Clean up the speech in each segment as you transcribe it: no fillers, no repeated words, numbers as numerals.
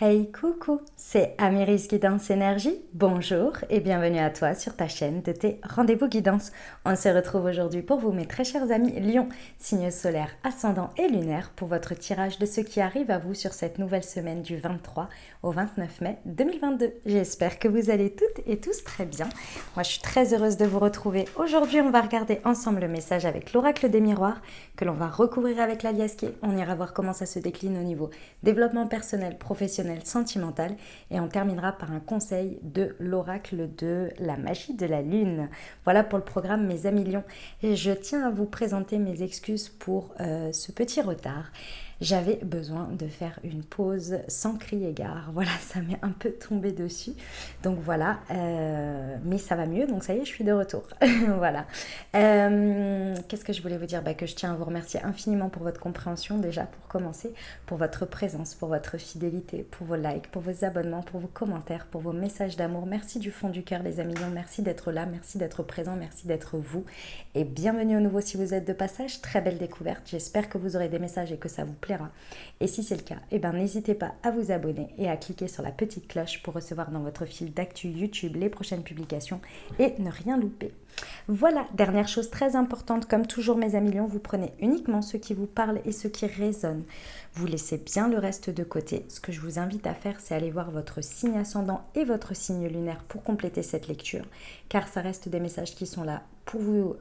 Hey coucou, c'est Améris Guidance Énergie. Bonjour et bienvenue à toi sur ta chaîne de tes rendez-vous guidance. On se retrouve aujourd'hui pour vous, mes très chers amis Lion, signe solaire, ascendant et lunaire, pour votre tirage de ce qui arrive à vous sur cette nouvelle semaine du 23 au 29 mai 2022. J'espère que vous allez toutes et tous très bien. Moi, je suis très heureuse de vous retrouver. Aujourd'hui, on va regarder ensemble le message avec l'oracle des miroirs que l'on va recouvrir avec l'alias K. On ira voir comment ça se décline au niveau développement personnel, professionnel, sentimental, et on terminera par un conseil de l'oracle de la magie de la lune. Voilà pour le programme, mes amis Lions, et je tiens à vous présenter mes excuses pour ce petit retard. J'avais besoin de faire une pause sans crier gare. Voilà, ça m'est un peu tombé dessus. Donc voilà, mais ça va mieux. Donc ça y est, je suis de retour. Voilà. Qu'est-ce que je voulais vous dire? Que je tiens à vous remercier infiniment pour votre compréhension déjà, pour commencer, pour votre présence, pour votre fidélité, pour vos likes, pour vos abonnements, pour vos commentaires, pour vos messages d'amour. Merci du fond du cœur, les amis. Merci d'être là, merci d'être présent, merci d'être vous. Et bienvenue au nouveau si vous êtes de passage. Très belle découverte. J'espère que vous aurez des messages et que ça vous plaira. Et si c'est le cas, n'hésitez pas à vous abonner et à cliquer sur la petite cloche pour recevoir dans votre fil d'actu YouTube les prochaines publications et ne rien louper. Voilà, dernière chose très importante, comme toujours mes amis Lions, vous prenez uniquement ce qui vous parle et ce qui résonne. Vous laissez bien le reste de côté. Ce que je vous invite à faire, c'est aller voir votre signe ascendant et votre signe lunaire pour compléter cette lecture, car ça reste des messages qui sont là pour vous...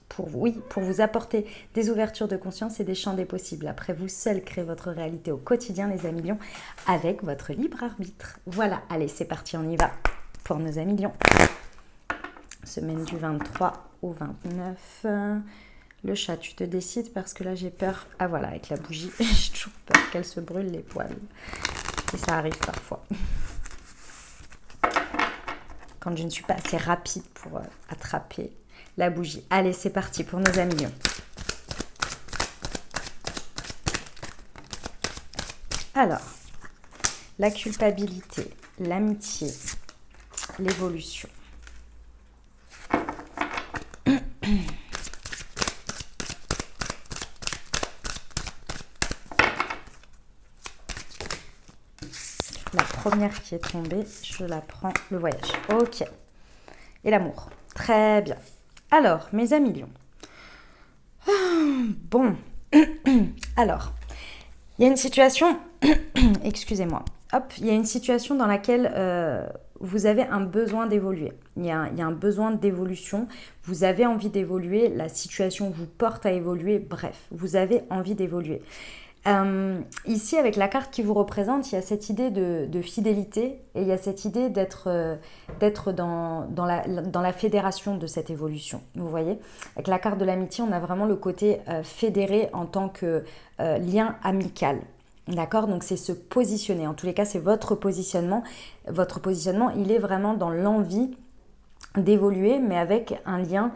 pour vous apporter des ouvertures de conscience et des champs des possibles. Après, vous seul créez votre réalité au quotidien, les amis Lions, avec votre libre arbitre. Voilà, allez, c'est parti, on y va pour nos amis Lions. Semaine du 23 au 29. Le chat, tu te décides parce que là, j'ai peur. Ah voilà, avec la bougie, j'ai toujours peur qu'elle se brûle les poils. Et ça arrive parfois. Quand je ne suis pas assez rapide pour attraper la bougie. Allez, c'est parti pour nos amis Lions. Alors, la culpabilité, l'amitié, l'évolution. La première qui est tombée, je la prends, le voyage. Ok. Et l'amour. Très bien. Alors, mes amis Lions. Bon. Alors, il y a une situation... Excusez-moi. Hop, il y a une situation dans laquelle vous avez un besoin d'évoluer. Il y a un besoin d'évolution. Vous avez envie d'évoluer. La situation vous porte à évoluer. Bref, vous avez envie d'évoluer. Ici, avec la carte qui vous représente, il y a cette idée de fidélité et il y a cette idée d'être dans la fédération de cette évolution. Vous voyez, avec la carte de l'amitié, on a vraiment le côté fédéré en tant que lien amical. D'accord? Donc c'est se positionner. En tous les cas, c'est votre positionnement. Votre positionnement, il est vraiment dans l'envie d'évoluer, mais avec un lien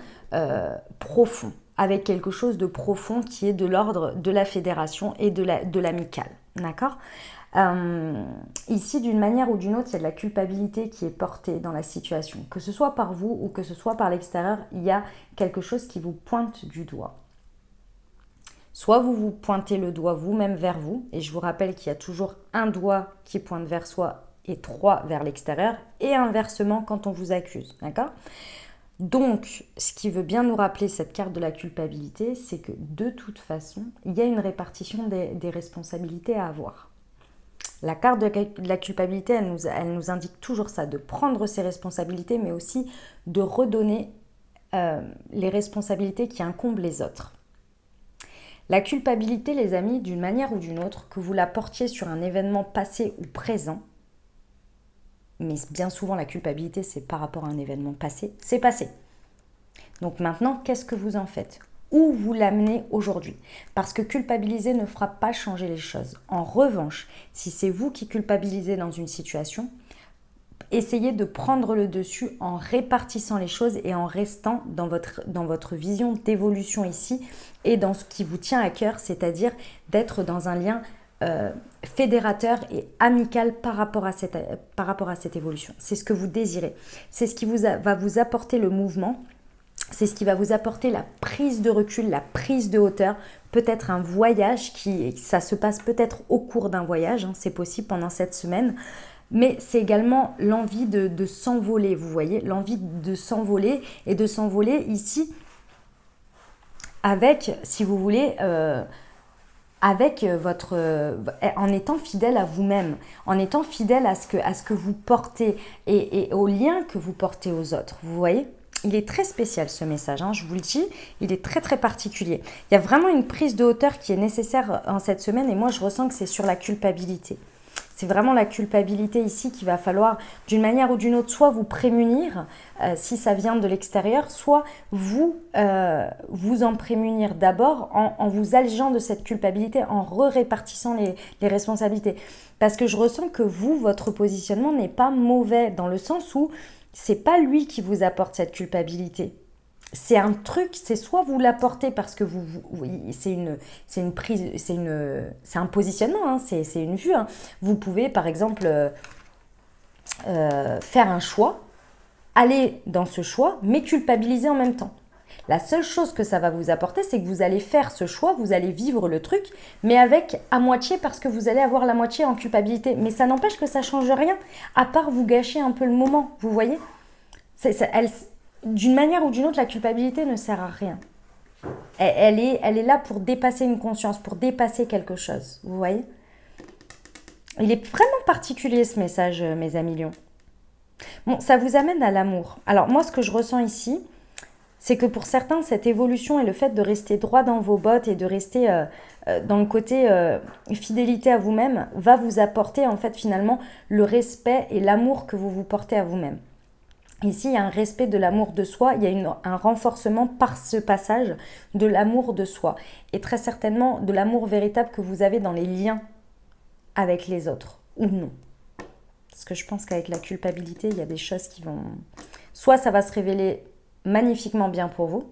profond, avec quelque chose de profond qui est de l'ordre de la fédération et de l'amical. D'accord? Ici, d'une manière ou d'une autre, il y a de la culpabilité qui est portée dans la situation. Que ce soit par vous ou que ce soit par l'extérieur, il y a quelque chose qui vous pointe du doigt. Soit vous vous pointez le doigt vous-même vers vous, et je vous rappelle qu'il y a toujours un doigt qui pointe vers soi et 3 vers l'extérieur, et inversement quand on vous accuse, d'accord? Donc, ce qui veut bien nous rappeler cette carte de la culpabilité, c'est que de toute façon, il y a une répartition des responsabilités à avoir. La carte de la culpabilité, elle nous indique toujours ça, de prendre ses responsabilités, mais aussi de redonner les responsabilités qui incombent les autres. La culpabilité, les amis, d'une manière ou d'une autre, que vous la portiez sur un événement passé ou présent, mais bien souvent la culpabilité c'est par rapport à un événement passé, c'est passé. Donc maintenant, qu'est-ce que vous en faites? Où vous l'amenez aujourd'hui? Parce que culpabiliser ne fera pas changer les choses. En revanche, si c'est vous qui culpabilisez dans une situation, essayez de prendre le dessus en répartissant les choses et en restant dans votre vision d'évolution ici et dans ce qui vous tient à cœur, c'est-à-dire d'être dans un lien fédérateur et amical par rapport à cette évolution. C'est ce que vous désirez. C'est ce qui va vous apporter le mouvement C'est ce qui va vous apporter la prise de recul, la prise de hauteur, peut-être un voyage ça se passe peut-être au cours d'un voyage, hein, c'est possible pendant cette semaine, mais c'est également l'envie de s'envoler, vous voyez, l'envie de s'envoler et de s'envoler ici avec, si vous voulez, avec en étant fidèle à vous-même, en étant fidèle à ce que vous portez et au lien que vous portez aux autres, vous voyez. Il est très spécial ce message, hein, je vous le dis, il est très très particulier. Il y a vraiment une prise de hauteur qui est nécessaire en cette semaine et moi je ressens que c'est sur la culpabilité. C'est vraiment la culpabilité ici qu'il va falloir d'une manière ou d'une autre soit vous prémunir si ça vient de l'extérieur, soit vous en prémunir d'abord en vous allégeant de cette culpabilité, en répartissant les responsabilités. Parce que je ressens que vous, votre positionnement n'est pas mauvais dans le sens où c'est pas lui qui vous apporte cette culpabilité. C'est un truc, c'est soit vous l'apportez parce que c'est un positionnement, hein, c'est une vue. Hein. Vous pouvez par exemple faire un choix, aller dans ce choix, mais culpabiliser en même temps. La seule chose que ça va vous apporter, c'est que vous allez faire ce choix, vous allez vivre le truc, mais avec à moitié parce que vous allez avoir la moitié en culpabilité. Mais ça n'empêche que ça ne change rien, à part vous gâcher un peu le moment, vous voyez. D'une manière ou d'une autre, la culpabilité ne sert à rien. Elle est là pour dépasser une conscience, pour dépasser quelque chose, vous voyez. Il est vraiment particulier ce message, mes amis lions. Bon, ça vous amène à l'amour. Alors moi, ce que je ressens ici, c'est que pour certains, cette évolution et le fait de rester droit dans vos bottes et de rester dans le côté fidélité à vous-même va vous apporter en fait finalement le respect et l'amour que vous vous portez à vous-même. Ici, il y a un respect de l'amour de soi, il y a un renforcement par ce passage de l'amour de soi et très certainement de l'amour véritable que vous avez dans les liens avec les autres ou non. Parce que je pense qu'avec la culpabilité, il y a des choses qui vont... Soit ça va se révéler magnifiquement bien pour vous,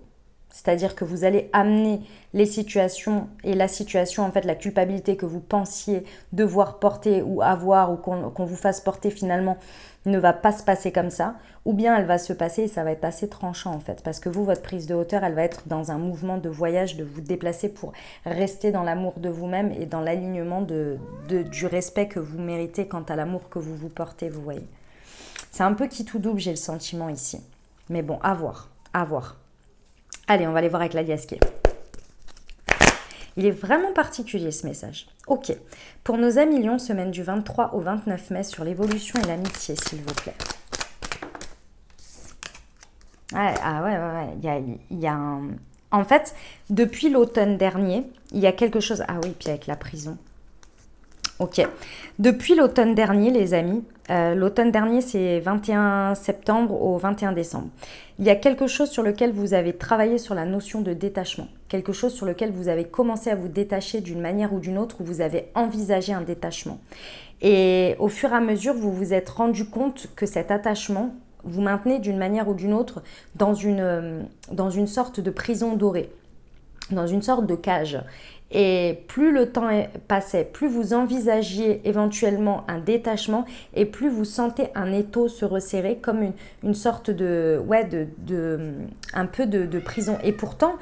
c'est-à-dire que vous allez amener les situations et la situation, en fait la culpabilité que vous pensiez devoir porter ou avoir ou qu'on vous fasse porter finalement ne va pas se passer comme ça, ou bien elle va se passer et ça va être assez tranchant en fait, parce que vous, votre prise de hauteur, elle va être dans un mouvement de voyage, de vous déplacer pour rester dans l'amour de vous-même et dans l'alignement du respect que vous méritez quant à l'amour que vous vous portez, vous voyez. C'est un peu qui tout double, j'ai le sentiment ici. Mais bon, à voir, à voir. Allez, on va aller voir avec la liasquée. Il est vraiment particulier ce message. Ok, pour nos amis lions, semaine du 23 au 29 mai sur l'évolution et l'amitié, s'il vous plaît. Ouais. Il y a un... En fait, depuis l'automne dernier, il y a quelque chose... Ah oui, puis avec la prison. Ok. Depuis l'automne dernier, les amis, l'automne dernier, c'est 21 septembre au 21 décembre. Il y a quelque chose sur lequel vous avez travaillé sur la notion de détachement. Quelque chose sur lequel vous avez commencé à vous détacher d'une manière ou d'une autre, où vous avez envisagé un détachement. Et au fur et à mesure, vous vous êtes rendu compte que cet attachement, vous maintenez d'une manière ou d'une autre dans une sorte de prison dorée, dans une sorte de cage. Et plus le temps passait, plus vous envisagiez éventuellement un détachement et plus vous sentez un étau se resserrer comme une sorte un peu de prison. Et pourtant,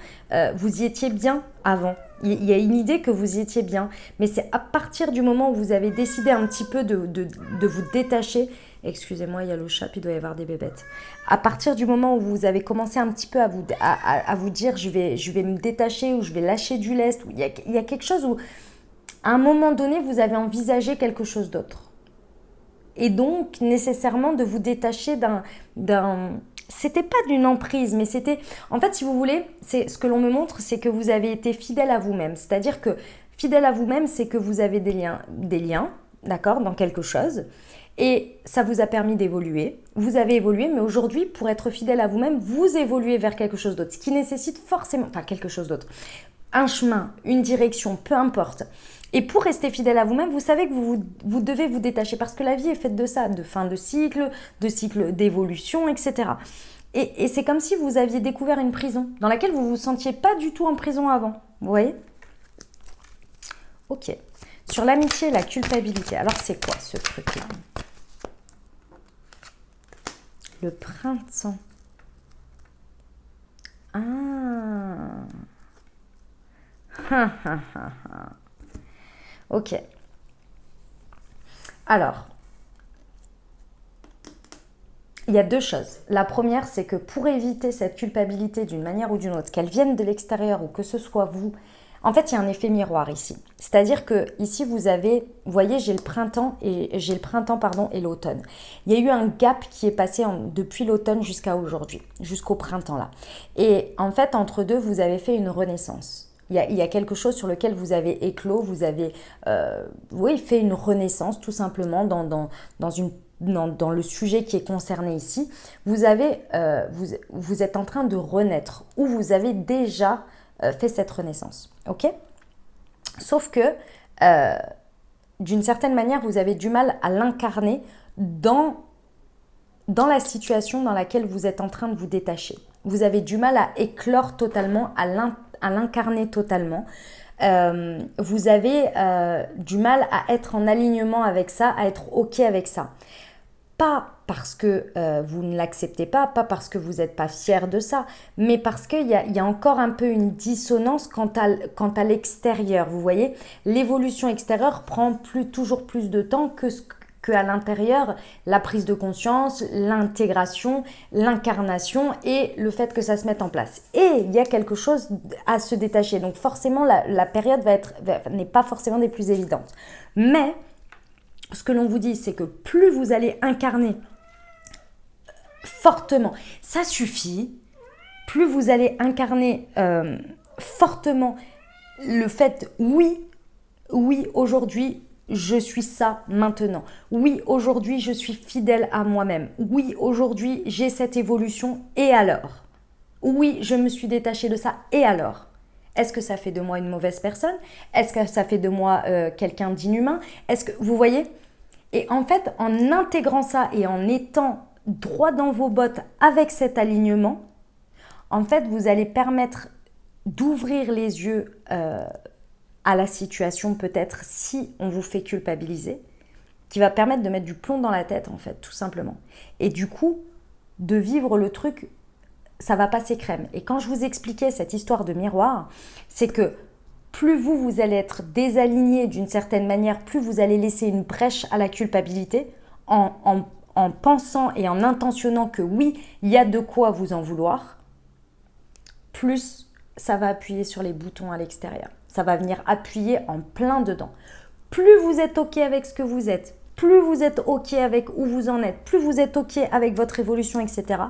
vous y étiez bien avant. Il y a une idée que vous y étiez bien. Mais c'est à partir du moment où vous avez décidé un petit peu de vous détacher. Excusez-moi, il y a le chat, puis il doit y avoir des bébêtes. À partir du moment où vous avez commencé un petit peu à vous dire je vais me détacher ou je vais lâcher du lest, il y a quelque chose où à un moment donné vous avez envisagé quelque chose d'autre. Et donc nécessairement de vous détacher c'était pas d'une emprise, mais c'était... En fait, si vous voulez, c'est ce que l'on me montre, c'est que vous avez été fidèle à vous-même. C'est-à-dire que fidèle à vous-même, c'est que vous avez des liens, d'accord, dans quelque chose. Et ça vous a permis d'évoluer. Vous avez évolué, mais aujourd'hui, pour être fidèle à vous-même, vous évoluez vers quelque chose d'autre. Ce qui nécessite forcément... Enfin, quelque chose d'autre. Un chemin, une direction, peu importe. Et pour rester fidèle à vous-même, vous savez que vous devez vous détacher. Parce que la vie est faite de ça, de fin de cycle d'évolution, etc. Et c'est comme si vous aviez découvert une prison dans laquelle vous ne vous sentiez pas du tout en prison avant. Vous voyez ? Ok. Sur l'amitié et la culpabilité. Alors, c'est quoi ce truc-là ? Le printemps. Ah. Ok. Alors, il y a deux choses. La première, c'est que pour éviter cette culpabilité d'une manière ou d'une autre, qu'elle vienne de l'extérieur ou que ce soit vous, en fait, il y a un effet miroir ici. C'est-à-dire que ici, vous avez, vous voyez, j'ai le printemps et l'automne. Il y a eu un gap qui est passé depuis l'automne jusqu'à aujourd'hui, jusqu'au printemps là. Et en fait, entre deux, vous avez fait une renaissance. Il y a quelque chose sur lequel vous avez éclos, vous avez oui, fait une renaissance tout simplement dans le sujet qui est concerné ici. Vous êtes en train de renaître ou vous avez déjà fait cette renaissance. Ok ? Sauf que d'une certaine manière, vous avez du mal à l'incarner dans la situation dans laquelle vous êtes en train de vous détacher. Vous avez du mal à éclore totalement, à l'incarner totalement. Vous avez du mal à être en alignement avec ça, à être OK avec ça. Pas parce que vous ne l'acceptez pas parce que vous n'êtes pas fier de ça, mais parce qu'il y a encore un peu une dissonance quant à l'extérieur. Vous voyez, l'évolution extérieure prend toujours plus de temps qu'à l'intérieur, la prise de conscience, l'intégration, l'incarnation et le fait que ça se mette en place. Et il y a quelque chose à se détacher. Donc forcément, la période n'est pas forcément des plus évidentes. Mais ce que l'on vous dit, c'est que plus vous allez incarner fortement, ça suffit, plus vous allez incarner fortement le fait, oui, aujourd'hui, je suis ça maintenant. Oui, aujourd'hui, je suis fidèle à moi-même. Oui, aujourd'hui, j'ai cette évolution et alors ? Oui, je me suis détachée de ça et alors ? Est-ce que ça fait de moi une mauvaise personne ? Est-ce que ça fait de moi quelqu'un d'inhumain ? Est-ce que vous voyez ? Et en fait, en intégrant ça et en étant droit dans vos bottes avec cet alignement, en fait, vous allez permettre d'ouvrir les yeux à la situation peut-être si on vous fait culpabiliser, qui va permettre de mettre du plomb dans la tête en fait, tout simplement. Et du coup, de vivre le truc, ça va passer crème. Et quand je vous expliquais cette histoire de miroir, c'est que plus vous allez être désaligné d'une certaine manière, plus vous allez laisser une brèche à la culpabilité en pensant et en intentionnant que oui, il y a de quoi vous en vouloir, plus ça va appuyer sur les boutons à l'extérieur. Ça va venir appuyer en plein dedans. Plus vous êtes OK avec ce que vous êtes, plus vous êtes OK avec où vous en êtes, plus vous êtes OK avec votre évolution, etc.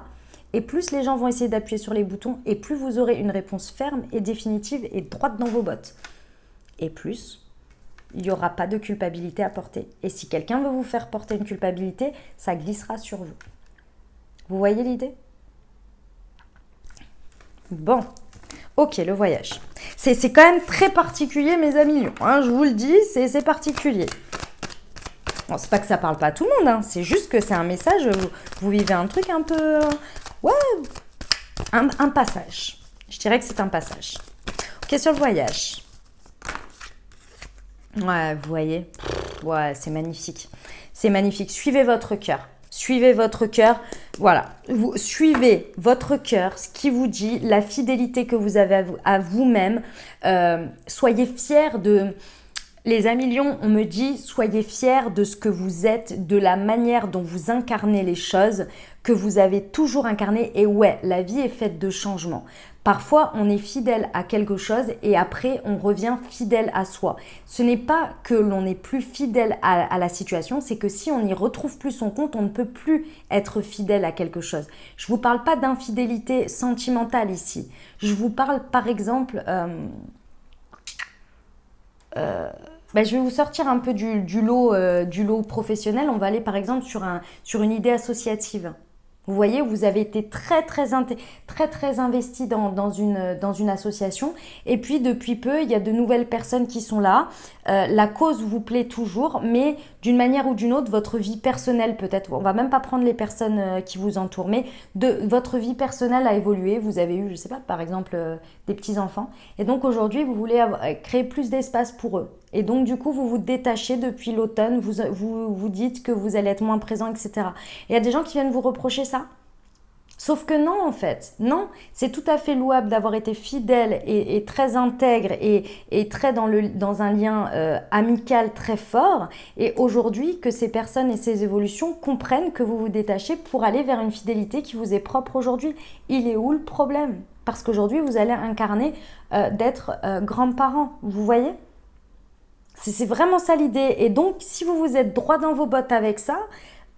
Et plus les gens vont essayer d'appuyer sur les boutons et plus vous aurez une réponse ferme et définitive et droite dans vos bottes. Et plus, il n'y aura pas de culpabilité à porter. Et si quelqu'un veut vous faire porter une culpabilité, ça glissera sur vous. Vous voyez l'idée ? Bon, ok, le voyage. C'est quand même très particulier, mes amis lions, hein, je vous le dis, c'est particulier. Bon, c'est pas que ça parle pas à tout le monde, hein, c'est juste que c'est un message, vous vivez un truc un peu... ouais, un passage. Je dirais que c'est un passage. Ok, sur le voyage. Ouais, vous voyez, ouais, c'est magnifique. C'est magnifique. Suivez votre cœur. Suivez votre cœur. Voilà. Vous suivez votre cœur, ce qui vous dit, la fidélité que vous avez à vous-même. Soyez fiers de... Les amis lions, on me dit, soyez fiers de ce que vous êtes, de la manière dont vous incarnez les choses, que vous avez toujours incarné. Et ouais, la vie est faite de changements. Parfois, on est fidèle à quelque chose et après, on revient fidèle à soi. Ce n'est pas que l'on n'est plus fidèle à la situation, c'est que si on n'y retrouve plus son compte, on ne peut plus être fidèle à quelque chose. Je ne vous parle pas d'infidélité sentimentale ici. Je vous parle par exemple... je vais vous sortir un peu du lot professionnel. On va aller par exemple sur une idée associative. Vous voyez, vous avez été très investi dans une association. Et puis, depuis peu, il y a de nouvelles personnes qui sont là. La cause vous plaît toujours, mais d'une manière ou d'une autre, votre vie personnelle peut-être, on va même pas prendre les personnes qui vous entourent, mais votre vie personnelle a évolué. Vous avez eu, je sais pas, par exemple, des petits-enfants. Et donc, aujourd'hui, vous voulez créer plus d'espace pour eux. Et donc, du coup, vous vous détachez depuis l'automne, vous dites que vous allez être moins présent, etc. Et il y a des gens qui viennent vous reprocher ça. Sauf que non, en fait, non, c'est tout à fait louable d'avoir été fidèle et très intègre et très dans un lien amical très fort. Et aujourd'hui, que ces personnes et ces évolutions comprennent que vous vous détachez pour aller vers une fidélité qui vous est propre aujourd'hui. Il est où le problème? Parce qu'aujourd'hui, vous allez incarner d'être grands-parents, vous voyez? C'est vraiment ça l'idée. Et donc, si vous vous êtes droit dans vos bottes avec ça,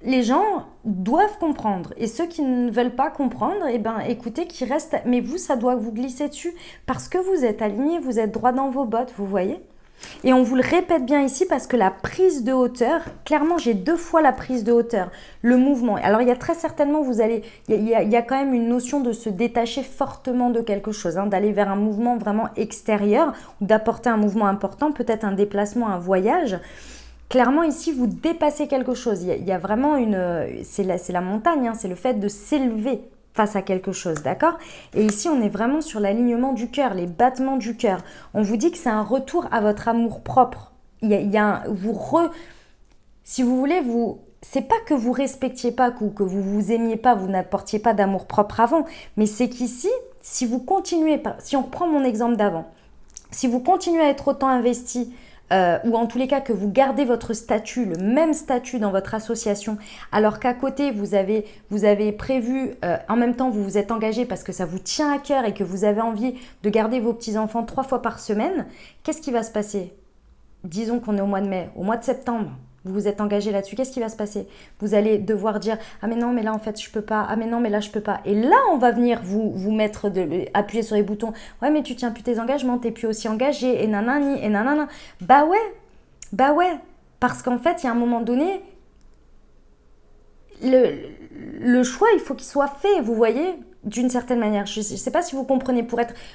les gens doivent comprendre. Et ceux qui ne veulent pas comprendre, eh ben, écoutez, qui restent. Mais vous, ça doit vous glisser dessus. Parce que vous êtes aligné, vous êtes droit dans vos bottes, vous voyez? Et on vous le répète bien ici parce que la prise de hauteur, clairement j'ai 2 fois la prise de hauteur, le mouvement. Alors il y a très certainement, il y a quand même une notion de se détacher fortement de quelque chose, hein, d'aller vers un mouvement vraiment extérieur, ou d'apporter un mouvement important, peut-être un déplacement, un voyage. Clairement ici vous dépassez quelque chose, il y a vraiment c'est la montagne, hein, c'est le fait de s'élever face à quelque chose, d'accord? Et ici, on est vraiment sur l'alignement du cœur, les battements du cœur. On vous dit que c'est un retour à votre amour propre. Si vous voulez, c'est pas que vous respectiez pas ou que vous vous aimiez pas, vous n'apportiez pas d'amour propre avant, mais c'est qu'ici, si vous continuez, si on reprend mon exemple d'avant, si vous continuez à être autant investi, ou en tous les cas que vous gardez votre statut, le même statut dans votre association, alors qu'à côté vous avez prévu, en même temps vous vous êtes engagé parce que ça vous tient à cœur et que vous avez envie de garder vos petits-enfants 3 fois par semaine, qu'est-ce qui va se passer? Disons qu'on est au mois de mai, au mois de septembre, vous vous êtes engagé là-dessus, qu'est-ce qui va se passer? Vous allez devoir dire « Ah mais non, mais là en fait je peux pas, ah mais non, mais là je peux pas ». Et là on va venir vous mettre, appuyer sur les boutons « Ouais mais tu tiens plus tes engagements, t'es plus aussi engagé, et nanani, et nanana ». Bah ouais, parce qu'en fait il y a un moment donné, le choix il faut qu'il soit fait, vous voyez, d'une certaine manière. Je ne sais pas si vous comprenez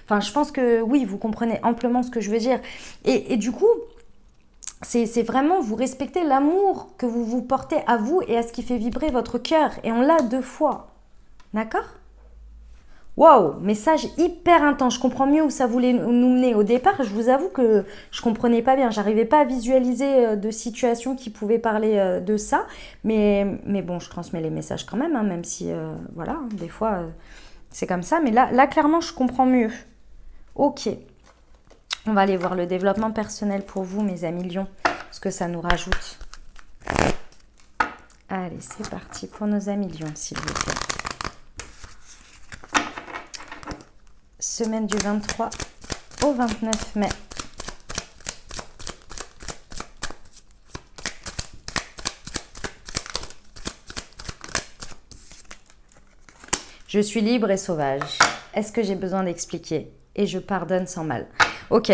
Enfin je pense que oui, vous comprenez amplement ce que je veux dire. Et du coup... C'est vraiment vous respecter l'amour que vous vous portez à vous et à ce qui fait vibrer votre cœur. Et on l'a 2 fois. D'accord? Waouh, message hyper intense. Je comprends mieux où ça voulait nous mener. Au départ, je vous avoue que je comprenais pas bien. J'arrivais pas à visualiser de situations qui pouvaient parler de ça. Mais bon, je transmets les messages quand même, hein, même si, voilà, des fois, c'est comme ça. Mais là, clairement, je comprends mieux. Ok. On va aller voir le développement personnel pour vous, mes amis lions, ce que ça nous rajoute. Allez, c'est parti pour nos amis lions, s'il vous plaît. Semaine du 23 au 29 mai. Je suis libre et sauvage. Est-ce que j'ai besoin d'expliquer? Et je pardonne sans mal. Ok.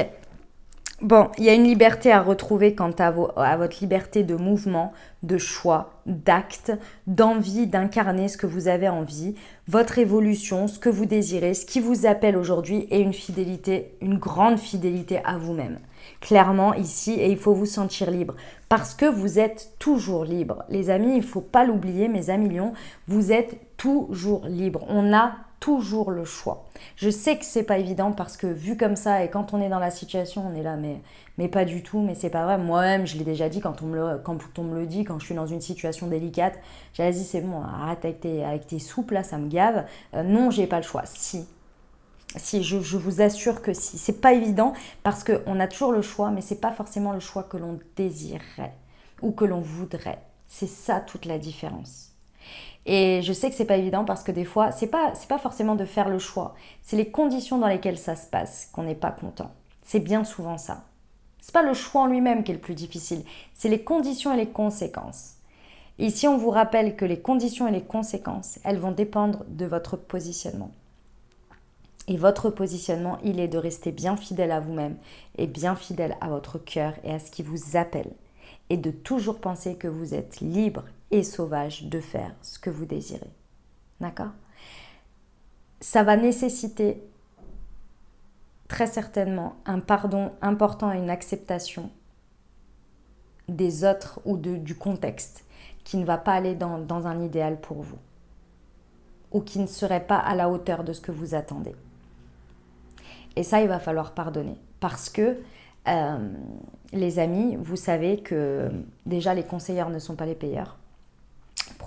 Bon, il y a une liberté à retrouver quant à votre liberté de mouvement, de choix, d'acte, d'envie, d'incarner ce que vous avez envie, votre évolution, ce que vous désirez, ce qui vous appelle aujourd'hui et une fidélité, une grande fidélité à vous-même. Clairement ici, et il faut vous sentir libre parce que vous êtes toujours libre. Les amis, il ne faut pas l'oublier, mes amis lions, vous êtes toujours libre. On a toujours le choix. Je sais que c'est pas évident parce que vu comme ça et quand on est dans la situation, on est là mais pas du tout, mais c'est pas vrai. Moi-même, je l'ai déjà dit quand on me le dit, quand je suis dans une situation délicate, j'ai dit c'est bon, arrête avec tes soupes là, ça me gave. Non, j'ai pas le choix. Si, je vous assure que si. C'est pas évident parce qu'on a toujours le choix, mais c'est pas forcément le choix que l'on désirerait ou que l'on voudrait. C'est ça toute la différence. Et je sais que c'est pas évident parce que des fois, c'est pas forcément de faire le choix. C'est les conditions dans lesquelles ça se passe qu'on n'est pas content. C'est bien souvent ça. C'est pas le choix en lui-même qui est le plus difficile. C'est les conditions et les conséquences. Et ici, on vous rappelle que les conditions et les conséquences, elles vont dépendre de votre positionnement. Et votre positionnement, il est de rester bien fidèle à vous-même et bien fidèle à votre cœur et à ce qui vous appelle. Et de toujours penser que vous êtes libre et sauvage de faire ce que vous désirez. D'accord? Ça va nécessiter très certainement un pardon important et une acceptation des autres ou du contexte qui ne va pas aller dans un idéal pour vous ou qui ne serait pas à la hauteur de ce que vous attendez. Et ça, il va falloir pardonner parce que les amis, vous savez que déjà les conseillers ne sont pas les payeurs.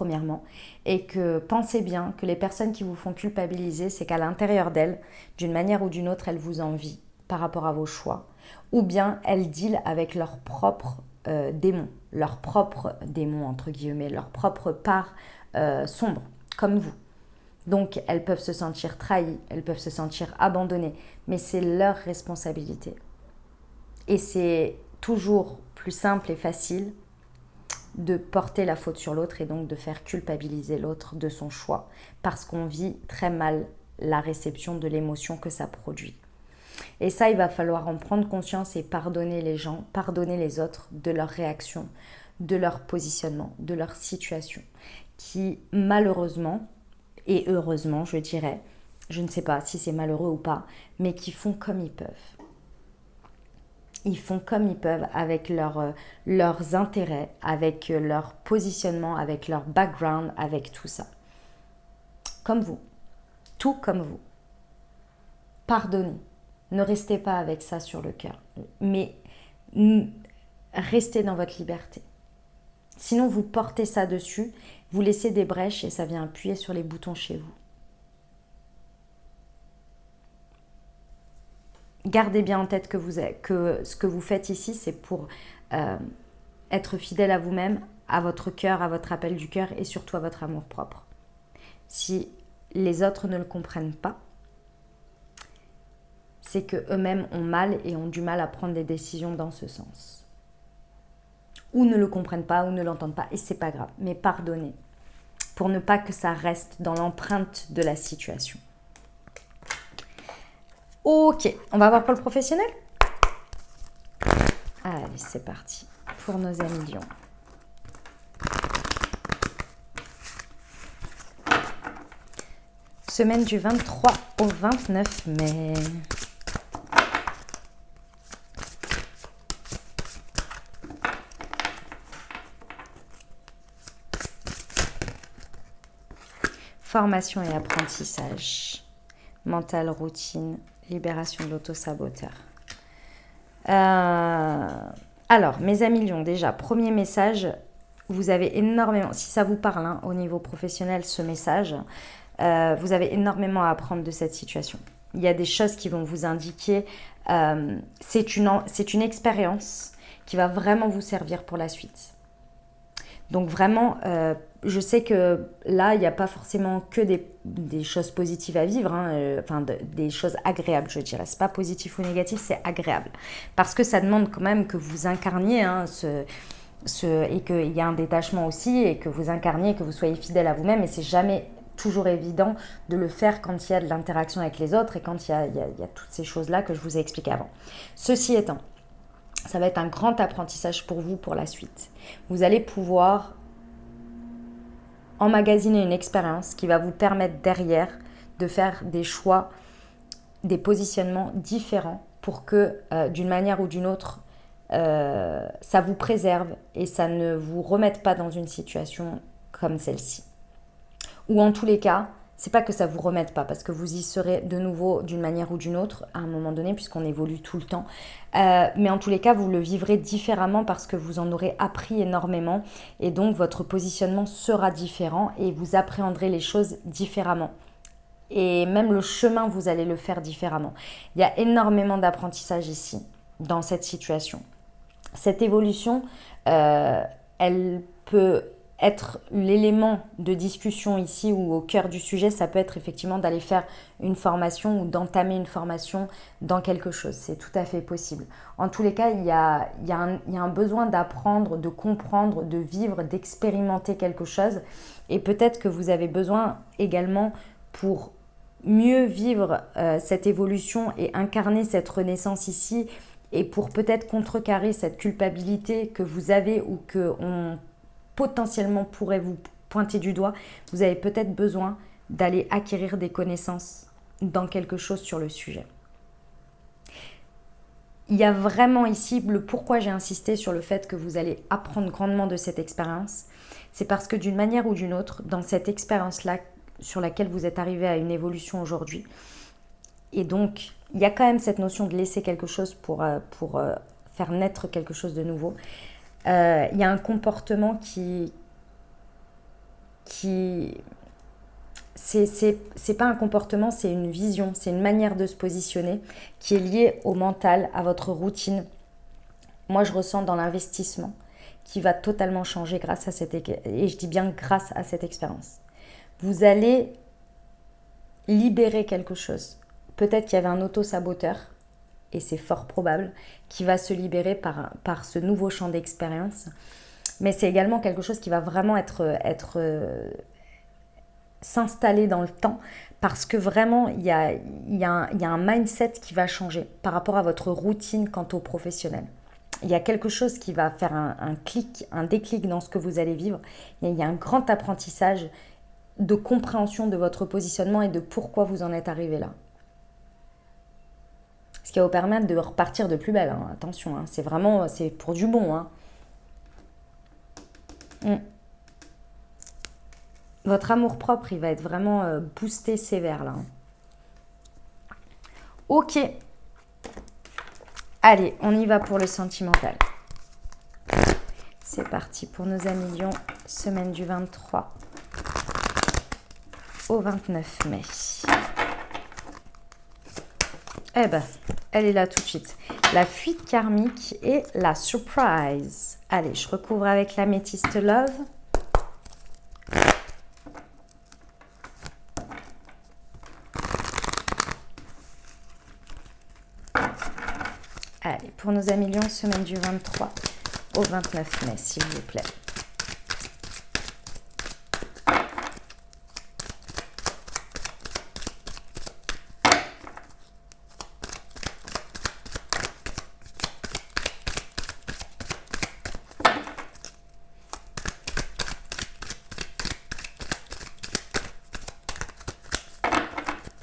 premièrement, et que pensez bien que les personnes qui vous font culpabiliser, c'est qu'à l'intérieur d'elles, d'une manière ou d'une autre, elles vous envient par rapport à vos choix, ou bien elles dealent avec leurs propres démons entre guillemets, leur propre part sombre, comme vous. Donc elles peuvent se sentir trahies, elles peuvent se sentir abandonnées, mais c'est leur responsabilité. Et c'est toujours plus simple et facile de porter la faute sur l'autre et donc de faire culpabiliser l'autre de son choix, parce qu'on vit très mal la réception de l'émotion que ça produit. Et ça, il va falloir en prendre conscience et pardonner les gens, pardonner les autres de leurs réactions, de leur positionnement, de leur situation, qui malheureusement, et heureusement je dirais, je ne sais pas si c'est malheureux ou pas, mais qui font comme ils peuvent. Ils font comme ils peuvent avec leurs intérêts, avec leur positionnement, avec leur background, avec tout ça. Comme vous. Tout comme vous. Pardonnez. Ne restez pas avec ça sur le cœur. Mais restez dans votre liberté. Sinon, vous portez ça dessus, vous laissez des brèches et ça vient appuyer sur les boutons chez vous. Gardez bien en tête que ce que vous faites ici, c'est pour être fidèle à vous-même, à votre cœur, à votre appel du cœur et surtout à votre amour propre. Si les autres ne le comprennent pas, c'est qu'eux-mêmes ont mal et ont du mal à prendre des décisions dans ce sens. Ou ne le comprennent pas, ou ne l'entendent pas, et c'est pas grave. Mais pardonnez, pour ne pas que ça reste dans l'empreinte de la situation. Ok, on va voir pour le professionnel. Allez, c'est parti pour nos amis Lions. Semaine du 23 au 29 mai. Formation et apprentissage. Mental, routine, libération de l'auto-saboteur. Alors, mes amis Lions, déjà, premier message, vous avez énormément, si ça vous parle hein, au niveau professionnel, ce message, vous avez énormément à apprendre de cette situation. Il y a des choses qui vont vous indiquer, c'est une expérience qui va vraiment vous servir pour la suite. Donc vraiment, je sais que là, il n'y a pas forcément que des choses positives à vivre, hein, des choses agréables, je dirais. C'est pas positif ou négatif, c'est agréable. Parce que ça demande quand même que vous incarniez hein, et qu'il y a un détachement aussi, et que vous incarniez, que vous soyez fidèle à vous-même. Et c'est jamais toujours évident de le faire quand il y a de l'interaction avec les autres et quand il y a toutes ces choses-là que je vous ai expliquées avant. Ceci étant, ça va être un grand apprentissage pour vous pour la suite. Vous allez pouvoir emmagasiner une expérience qui va vous permettre derrière de faire des choix, des positionnements différents pour que d'une manière ou d'une autre, ça vous préserve et ça ne vous remette pas dans une situation comme celle-ci. Ou en tous les cas, c'est pas que ça vous remette pas, parce que vous y serez de nouveau d'une manière ou d'une autre à un moment donné, puisqu'on évolue tout le temps. Mais en tous les cas, vous le vivrez différemment parce que vous en aurez appris énormément et donc votre positionnement sera différent et vous appréhenderez les choses différemment. Et même le chemin, vous allez le faire différemment. Il y a énormément d'apprentissage ici, dans cette situation. Cette évolution, elle peut être l'élément de discussion ici ou au cœur du sujet, ça peut être effectivement d'aller faire une formation ou d'entamer une formation dans quelque chose. C'est tout à fait possible. En tous les cas, il y a un besoin d'apprendre, de comprendre, de vivre, d'expérimenter quelque chose. Et peut-être que vous avez besoin également pour mieux vivre cette évolution et incarner cette renaissance ici, et pour peut-être contrecarrer cette culpabilité que vous avez ou qu'on potentiellement pourrait vous pointer du doigt, vous avez peut-être besoin d'aller acquérir des connaissances dans quelque chose sur le sujet. Il y a vraiment ici le pourquoi j'ai insisté sur le fait que vous allez apprendre grandement de cette expérience. C'est parce que d'une manière ou d'une autre, dans cette expérience-là sur laquelle vous êtes arrivé à une évolution aujourd'hui, et donc il y a quand même cette notion de laisser quelque chose pour faire naître quelque chose de nouveau. Il y a un comportement qui est, qui... C'est pas un comportement, c'est une vision, c'est une manière de se positionner qui est liée au mental, à votre routine. Moi, je ressens dans l'investissement qui va totalement changer grâce à et je dis bien grâce à cette expérience. Vous allez libérer quelque chose. Peut-être qu'il y avait un auto-saboteur, et c'est fort probable, qui va se libérer par ce nouveau champ d'expérience. Mais c'est également quelque chose qui va vraiment s'installer dans le temps, parce que vraiment, il y a un mindset qui va changer par rapport à votre routine quant au professionnel. Il y a quelque chose qui va faire un clic, un déclic dans ce que vous allez vivre. Il y a un grand apprentissage de compréhension de votre positionnement et de pourquoi vous en êtes arrivé là. Ce qui va vous permettre de repartir de plus belle. Hein. Attention, hein. C'est pour du bon. Hein. Votre amour-propre, il va être vraiment boosté sévère là. Hein. Ok. Allez, on y va pour le sentimental. C'est parti pour nos amis Lion, semaine du 23 au 29 mai. Eh ben, elle est là tout de suite. La fuite karmique et la surprise. Allez, je recouvre avec l'améthyste love. Allez, pour nos amis Lions, semaine du 23 au 29 mai, s'il vous plaît.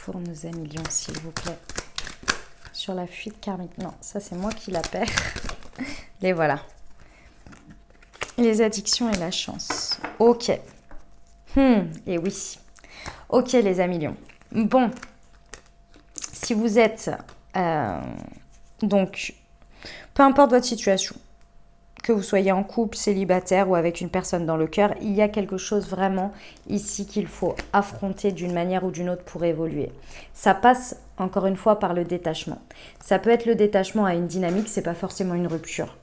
Pour nos amis Lions, s'il vous plaît. Sur la fuite karmique. Non, ça c'est moi qui la perds. Les voilà. Les addictions et la chance. Ok. Et oui. Ok les amis Lions. Bon. Si vous êtes... donc, peu importe votre situation, que vous soyez en couple, célibataire ou avec une personne dans le cœur, il y a quelque chose vraiment ici qu'il faut affronter d'une manière ou d'une autre pour évoluer. Ça passe encore une fois par le détachement. Ça peut être le détachement à une dynamique, c'est pas forcément une rupture.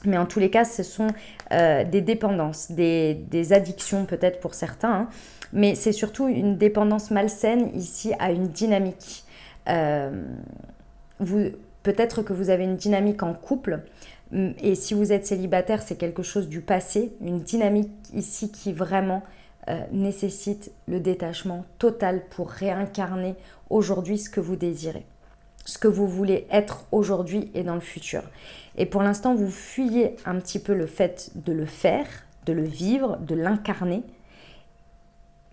Mais en tous les cas, ce sont des dépendances, des addictions peut-être pour certains, hein, mais c'est surtout une dépendance malsaine ici à une dynamique. Peut-être que vous avez une dynamique en couple, et si vous êtes célibataire, c'est quelque chose du passé, une dynamique ici qui vraiment nécessite le détachement total pour réincarner aujourd'hui ce que vous désirez, ce que vous voulez être aujourd'hui et dans le futur. Et pour l'instant, vous fuyez un petit peu le fait de le faire, de le vivre, de l'incarner,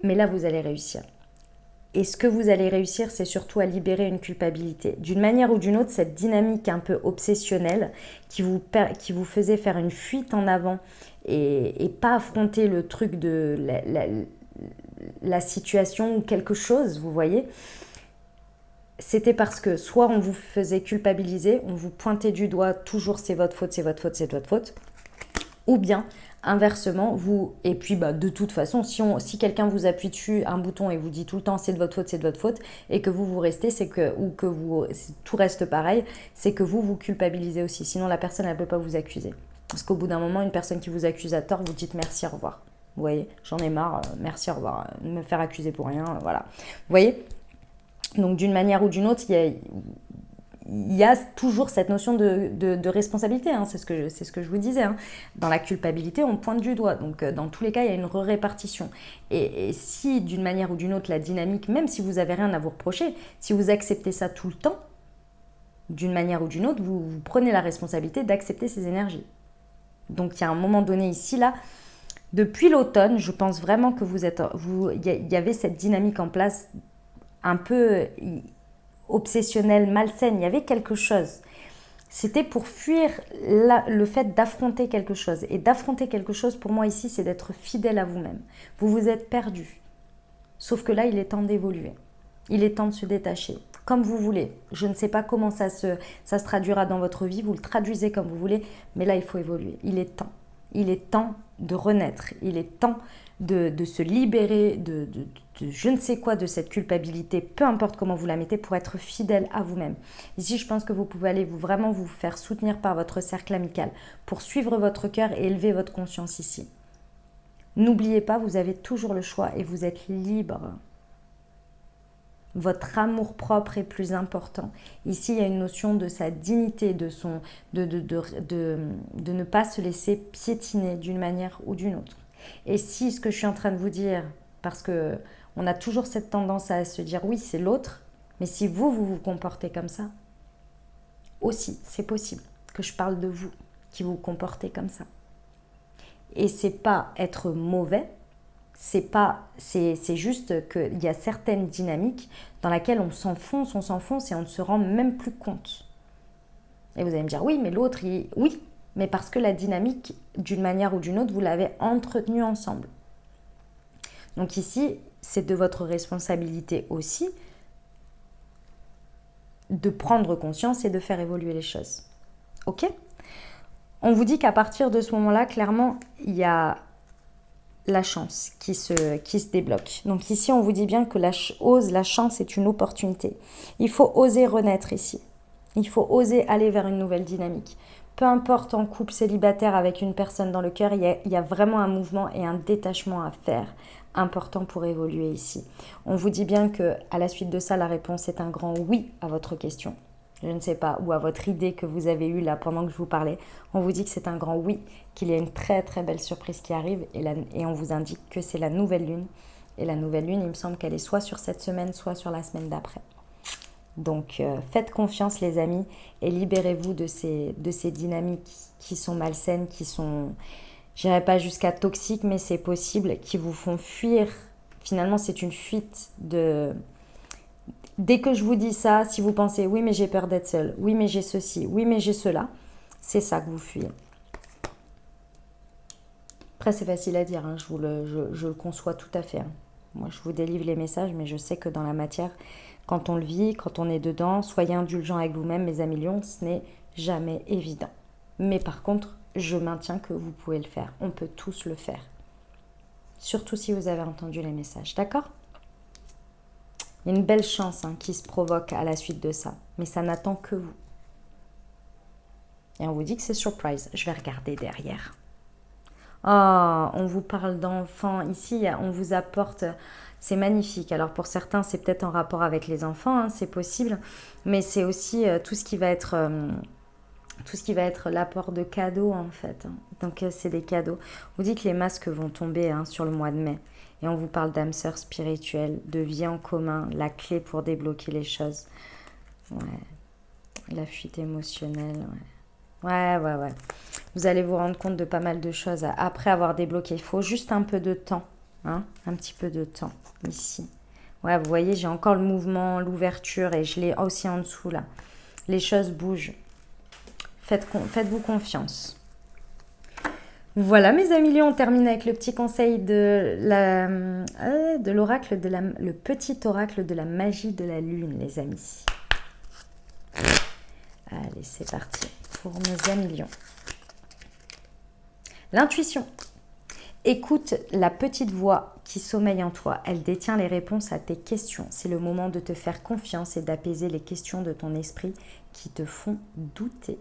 mais là, vous allez réussir. Et ce que vous allez réussir, c'est surtout à libérer une culpabilité. D'une manière ou d'une autre, cette dynamique un peu obsessionnelle qui vous faisait faire une fuite en avant et pas affronter le truc de la situation ou quelque chose, vous voyez, c'était parce que soit on vous faisait culpabiliser, on vous pointait du doigt, toujours c'est votre faute, c'est votre faute, c'est votre faute, ou bien inversement, et puis de toute façon, si quelqu'un vous appuie dessus un bouton et vous dit tout le temps c'est de votre faute, et que vous restez, tout reste pareil, c'est que vous culpabilisez aussi. Sinon la personne, elle ne peut pas vous accuser. Parce qu'au bout d'un moment, une personne qui vous accuse à tort, vous dites merci, au revoir. Vous voyez, j'en ai marre, merci, au revoir. Me faire accuser pour rien, voilà. Vous voyez ? Donc d'une manière ou d'une autre, il y a toujours cette notion de responsabilité, hein, c'est ce que je vous disais. Hein. Dans la culpabilité, on pointe du doigt. Donc, dans tous les cas, il y a une répartition. Et si, d'une manière ou d'une autre, la dynamique, même si vous n'avez rien à vous reprocher, si vous acceptez ça tout le temps, d'une manière ou d'une autre, vous prenez la responsabilité d'accepter ces énergies. Donc, il y a un moment donné ici, là, depuis l'automne, je pense vraiment que il y avait cette dynamique en place un peu obsessionnelle, malsaine, il y avait quelque chose. C'était pour fuir le fait d'affronter quelque chose. Et d'affronter quelque chose, pour moi ici, c'est d'être fidèle à vous-même. Vous vous êtes perdu. Sauf que là, il est temps d'évoluer. Il est temps de se détacher. Comme vous voulez. Je ne sais pas comment ça se traduira dans votre vie. Vous le traduisez comme vous voulez. Mais là, il faut évoluer. Il est temps. Il est temps de renaître. Il est temps de se libérer de je ne sais quoi, de cette culpabilité, peu importe comment vous la mettez, pour être fidèle à vous-même. Ici, je pense que vous pouvez aller vraiment vous faire soutenir par votre cercle amical pour suivre votre cœur et élever votre conscience ici. N'oubliez pas, vous avez toujours le choix et vous êtes libre. Votre amour-propre est plus important. Ici, il y a une notion de sa dignité, de ne pas se laisser piétiner d'une manière ou d'une autre. Et si ce que je suis en train de vous dire, parce que on a toujours cette tendance à se dire oui, c'est l'autre, mais si vous vous comportez comme ça, aussi, c'est possible que je parle de vous, qui vous comportez comme ça. Et c'est pas être mauvais, c'est juste qu'il y a certaines dynamiques dans lesquelles on s'enfonce et on ne se rend même plus compte. Et vous allez me dire, oui, mais l'autre, oui, mais parce que la dynamique, d'une manière ou d'une autre, vous l'avez entretenue ensemble. Donc ici, c'est de votre responsabilité aussi de prendre conscience et de faire évoluer les choses. Ok ? On vous dit qu'à partir de ce moment-là, clairement, il y a la chance qui se débloque. Donc ici, on vous dit bien que la chance est une opportunité. Il faut oser renaître ici. Il faut oser aller vers une nouvelle dynamique. Peu importe en couple célibataire avec une personne dans le cœur, il y a vraiment un mouvement et un détachement à faire important pour évoluer ici. On vous dit bien qu'à la suite de ça, la réponse est un grand oui à votre question. Je ne sais pas, ou à votre idée que vous avez eue là pendant que je vous parlais. On vous dit que c'est un grand oui, qu'il y a une très très belle surprise qui arrive et on vous indique que c'est la nouvelle lune. Et la nouvelle lune, il me semble qu'elle est soit sur cette semaine, soit sur la semaine d'après. Donc faites confiance les amis et libérez-vous de ces dynamiques qui sont malsaines, qui sont, je n'irai pas jusqu'à toxiques, mais c'est possible, qui vous font fuir. Finalement, c'est une fuite de... Dès que je vous dis ça, si vous pensez oui mais j'ai peur d'être seule, oui mais j'ai ceci, oui mais j'ai cela, c'est ça que vous fuyez. Après c'est facile à dire, hein, je le conçois tout à fait. Hein. Moi je vous délivre les messages mais je sais que dans la matière, quand on le vit, quand on est dedans, soyez indulgents avec vous-même mes amis lions, ce n'est jamais évident. Mais par contre, je maintiens que vous pouvez le faire, on peut tous le faire. Surtout si vous avez entendu les messages, d'accord ? Il y a une belle chance qui se provoque à la suite de ça. Mais ça n'attend que vous. Et on vous dit que c'est surprise. Je vais regarder derrière. Oh, on vous parle d'enfants. Ici, on vous apporte... C'est magnifique. Alors pour certains, c'est peut-être en rapport avec les enfants. C'est possible. Mais c'est aussi tout ce qui va être l'apport de cadeaux en fait. Donc c'est des cadeaux. On vous dit que les masques vont tomber sur le mois de mai. Et on vous parle d'âme sœur spirituelle, de vie en commun, la clé pour débloquer les choses. Ouais. La fuite émotionnelle, ouais. Ouais. Vous allez vous rendre compte de pas mal de choses après avoir débloqué. Il faut juste un peu de temps, un petit peu de temps, ici. Ouais, vous voyez, j'ai encore le mouvement, l'ouverture et je l'ai aussi en dessous, là. Les choses bougent. Faites-vous confiance. Voilà mes amis lions, on termine avec le petit conseil de l'oracle, le petit oracle de la magie de la lune les amis. Allez c'est parti pour mes amis lions. L'intuition. Écoute la petite voix qui sommeille en toi, elle détient les réponses à tes questions. C'est le moment de te faire confiance et d'apaiser les questions de ton esprit qui te font douter.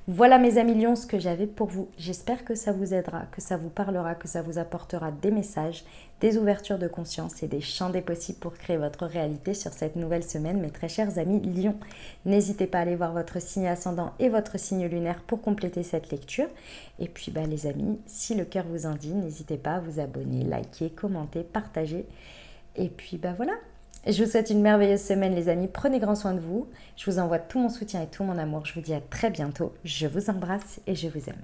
Voilà mes amis lions ce que j'avais pour vous. J'espère que ça vous aidera, que ça vous parlera, que ça vous apportera des messages, des ouvertures de conscience et des champs des possibles pour créer votre réalité sur cette nouvelle semaine, mes très chers amis lions. N'hésitez pas à aller voir votre signe ascendant et votre signe lunaire pour compléter cette lecture. Et puis les amis, si le cœur vous en dit, n'hésitez pas à vous abonner, liker, commenter, partager. Et puis voilà. Je vous souhaite une merveilleuse semaine les amis, prenez grand soin de vous, je vous envoie tout mon soutien et tout mon amour, je vous dis à très bientôt, je vous embrasse et je vous aime.